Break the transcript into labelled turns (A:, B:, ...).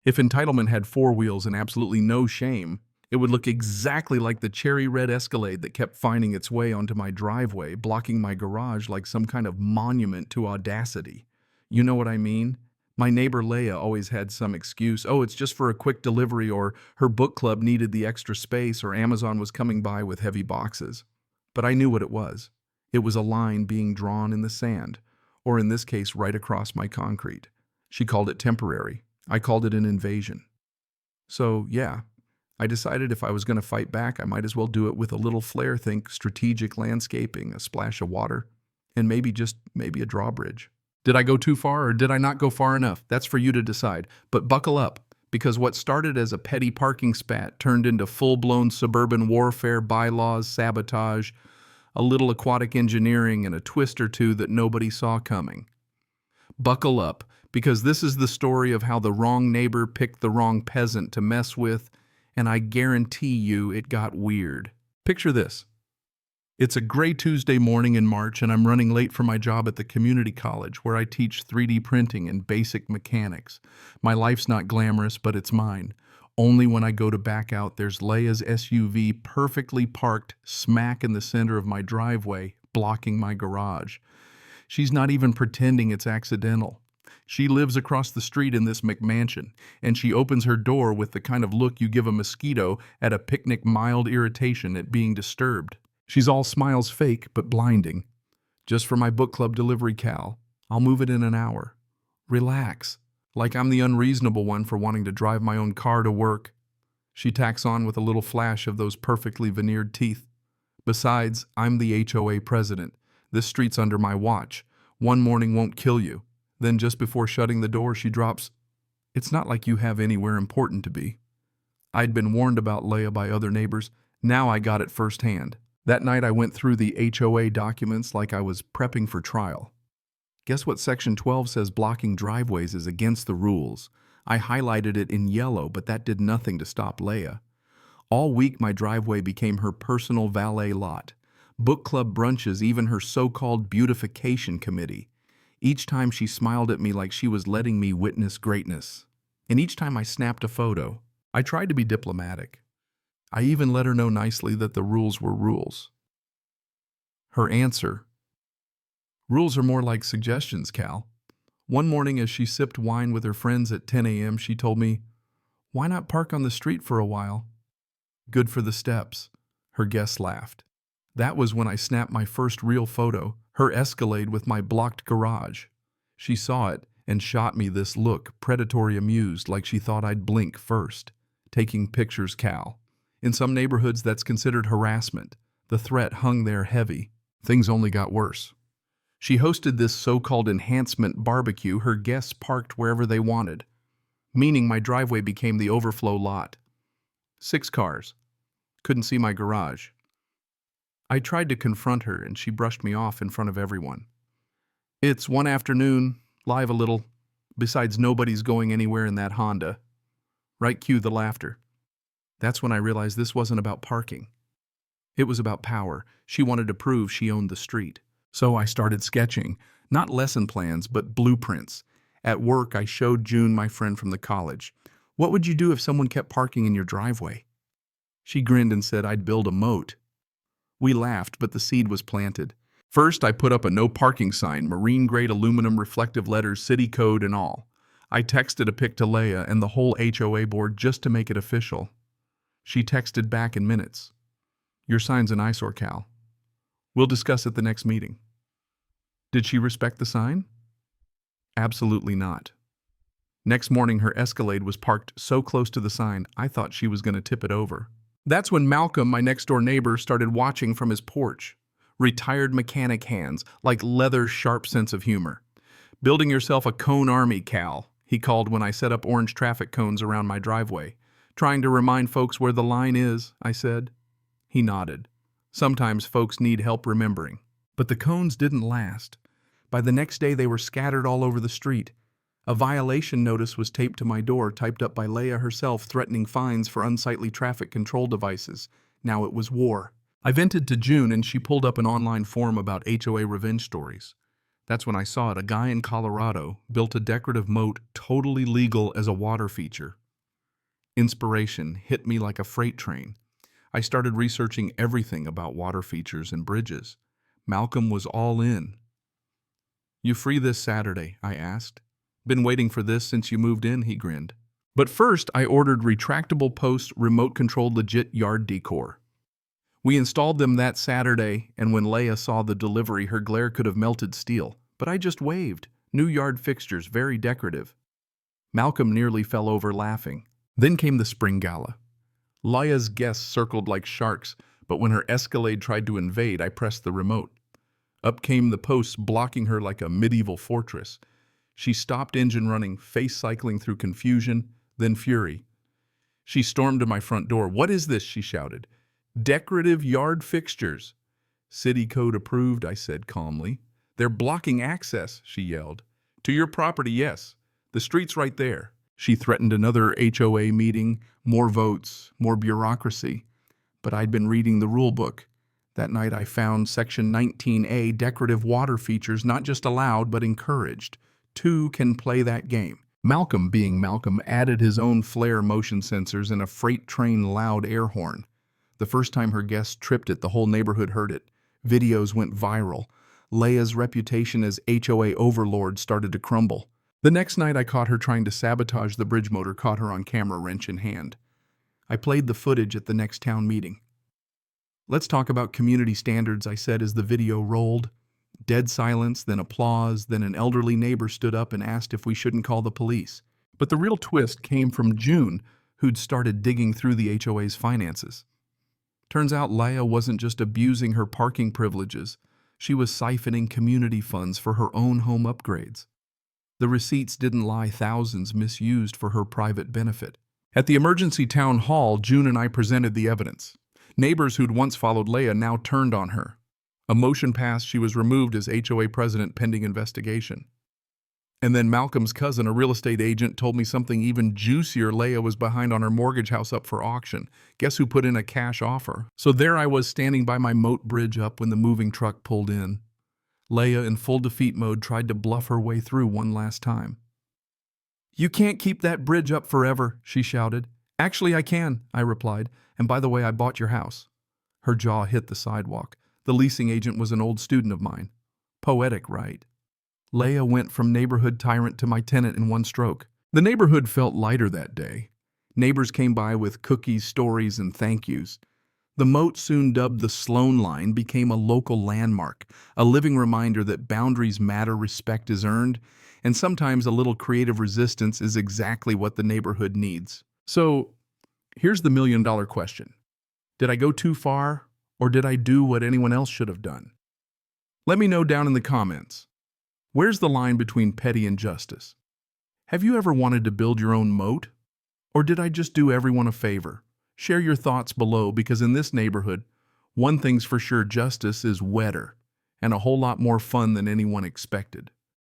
A: If entitlement had four wheels and absolutely no shame, it would look exactly like the cherry red Escalade that kept finding its way onto my driveway, blocking my garage like some kind of monument to audacity. You know what I mean? My neighbor Leia always had some excuse. Oh, it's just for a quick delivery, or her book club needed the extra space, or Amazon was coming by with heavy boxes. But I knew what it was. It was a line being drawn in the sand, or in this case, right across my concrete. She called it temporary. I called it an invasion. So, yeah, I decided if I was going to fight back, I might as well do it with a little flair. Think strategic landscaping, a splash of water, and maybe a drawbridge. Did I go too far or did I not go far enough? That's for you to decide. But buckle up, because what started as a petty parking spat turned into full-blown suburban warfare, bylaws, sabotage, a little aquatic engineering, and a twist or two that nobody saw coming. Buckle up, because this is the story of how the wrong neighbor picked the wrong peasant to mess with, and I guarantee you it got weird. Picture this. It's a gray Tuesday morning in March, and I'm running late for my job at the community college where I teach 3D printing and basic mechanics. My life's not glamorous, but it's mine. Only when I go to back out, there's Leia's SUV perfectly parked smack in the center of my driveway, blocking my garage. She's not even pretending it's accidental. She lives across the street in this McMansion, and she opens her door with the kind of look you give a mosquito at a picnic, mild irritation at being disturbed. She's all smiles, fake but blinding. Just for my book club delivery, Cal. I'll move it in an hour. Relax. Like I'm the unreasonable one for wanting to drive my own car to work. She tacks on with a little flash of those perfectly veneered teeth. Besides, I'm the HOA president. This street's under my watch. One morning won't kill you. Then just before shutting the door, she drops, "It's not like you have anywhere important to be." I'd been warned about Leia by other neighbors. Now I got it firsthand. That night I went through the HOA documents like I was prepping for trial. Guess what Section 12 says blocking driveways is against the rules. I highlighted it in yellow, but that did nothing to stop Leia. All week my driveway became her personal valet lot. Book club brunches, even her so-called beautification committee. Each time she smiled at me like she was letting me witness greatness. And each time I snapped a photo, I tried to be diplomatic. I even let her know nicely that the rules were rules. Her answer: "Rules are more like suggestions, Cal." One morning as she sipped wine with her friends at 10 a.m., she told me, "Why not park on the street for a while?" "Good for the steps." Her guests laughed. That was when I snapped my first real photo, her Escalade with my blocked garage. She saw it and shot me this look, predatory amused, like she thought I'd blink first. Taking pictures, Cal. In some neighborhoods, that's considered harassment. The threat hung there heavy. Things only got worse. She hosted this so-called enhancement barbecue. Her guests parked wherever they wanted, meaning my driveway became the overflow lot. 6 cars. Couldn't see my garage. I tried to confront her, and she brushed me off in front of everyone. "It's one afternoon, live a little. Besides, nobody's going anywhere in that Honda." Right, cue the laughter. That's when I realized this wasn't about parking. It was about power. She wanted to prove she owned the street. So I started sketching, not lesson plans, but blueprints. At work, I showed June, my friend from the college. "What would you do if someone kept parking in your driveway?" She grinned and said, "I'd build a moat." We laughed, but the seed was planted. First, I put up a no parking sign, marine-grade aluminum reflective letters, city code and all. I texted a pic to Leia and the whole HOA board just to make it official. She texted back in minutes. "Your sign's an eyesore, Cal. We'll discuss at the next meeting." Did she respect the sign? Absolutely not. Next morning, her Escalade was parked so close to the sign, I thought she was going to tip it over. That's when Malcolm, my next-door neighbor, started watching from his porch. Retired mechanic hands, like leather, sharp sense of humor. "Building yourself a cone army, Cal," he called when I set up orange traffic cones around my driveway. "Trying to remind folks where the line is," I said. He nodded. Sometimes folks need help remembering. But the cones didn't last. By the next day, they were scattered all over the street. A violation notice was taped to my door, typed up by Leia herself, threatening fines for unsightly traffic control devices. Now it was war. I vented to June, and she pulled up an online forum about HOA revenge stories. That's when I saw it. A guy in Colorado built a decorative moat totally legal as a water feature. Inspiration hit me like a freight train. I started researching everything about water features and bridges. Malcolm was all in. "You free this Saturday?" I asked. "Been waiting for this since you moved in," he grinned. But first, I ordered retractable post remote-controlled legit yard decor. We installed them that Saturday, and when Leia saw the delivery, her glare could have melted steel. But I just waved. New yard fixtures, very decorative. Malcolm nearly fell over laughing. Then came the spring gala. Leia's guests circled like sharks, but when her Escalade tried to invade, I pressed the remote. Up came the posts, blocking her like a medieval fortress. She stopped engine running, face cycling through confusion, then fury. She stormed to my front door. "What is this?" she shouted. "Decorative yard fixtures." "City code approved," I said calmly. "They're blocking access," she yelled. "To your property, yes. The street's right there." She threatened another HOA meeting, more votes, more bureaucracy. But I'd been reading the rule book. That night I found Section 19A, decorative water features, not just allowed, but encouraged. Two can play that game. Malcolm, being Malcolm, added his own flare motion sensors and a freight train loud air horn. The first time her guests tripped it, the whole neighborhood heard it. Videos went viral. Leia's reputation as HOA overlord started to crumble. The next night I caught her trying to sabotage the bridge motor, caught her on camera, wrench in hand. I played the footage at the next town meeting. "Let's talk about community standards," I said as the video rolled. Dead silence, then applause, then an elderly neighbor stood up and asked if we shouldn't call the police. But the real twist came from June, who'd started digging through the HOA's finances. Turns out Leia wasn't just abusing her parking privileges. She was siphoning community funds for her own home upgrades. The receipts didn't lie, thousands misused for her private benefit. At the emergency town hall, June and I presented the evidence. Neighbors who'd once followed Leia now turned on her. A motion passed, she was removed as HOA president pending investigation. And then Malcolm's cousin, a real estate agent, told me something even juicier. Leia was behind on her mortgage house up for auction. Guess who put in a cash offer? So there I was standing by my moat bridge up when the moving truck pulled in. Leia, in full defeat mode, tried to bluff her way through one last time. "You can't keep that bridge up forever," she shouted. "Actually, I can," I replied. "And by the way, I bought your house." Her jaw hit the sidewalk. The leasing agent was an old student of mine. Poetic, right? Leia went from neighborhood tyrant to my tenant in one stroke. The neighborhood felt lighter that day. Neighbors came by with cookies, stories, and thank yous. The moat, soon dubbed the Sloan Line, became a local landmark, a living reminder that boundaries matter, respect is earned, and sometimes a little creative resistance is exactly what the neighborhood needs. So, here's the million-dollar question. Did I go too far, or did I do what anyone else should have done? Let me know down in the comments. Where's the line between petty and justice? Have you ever wanted to build your own moat? Or did I just do everyone a favor? Share your thoughts below, because in this neighborhood, one thing's for sure, justice is wetter and a whole lot more fun than anyone expected.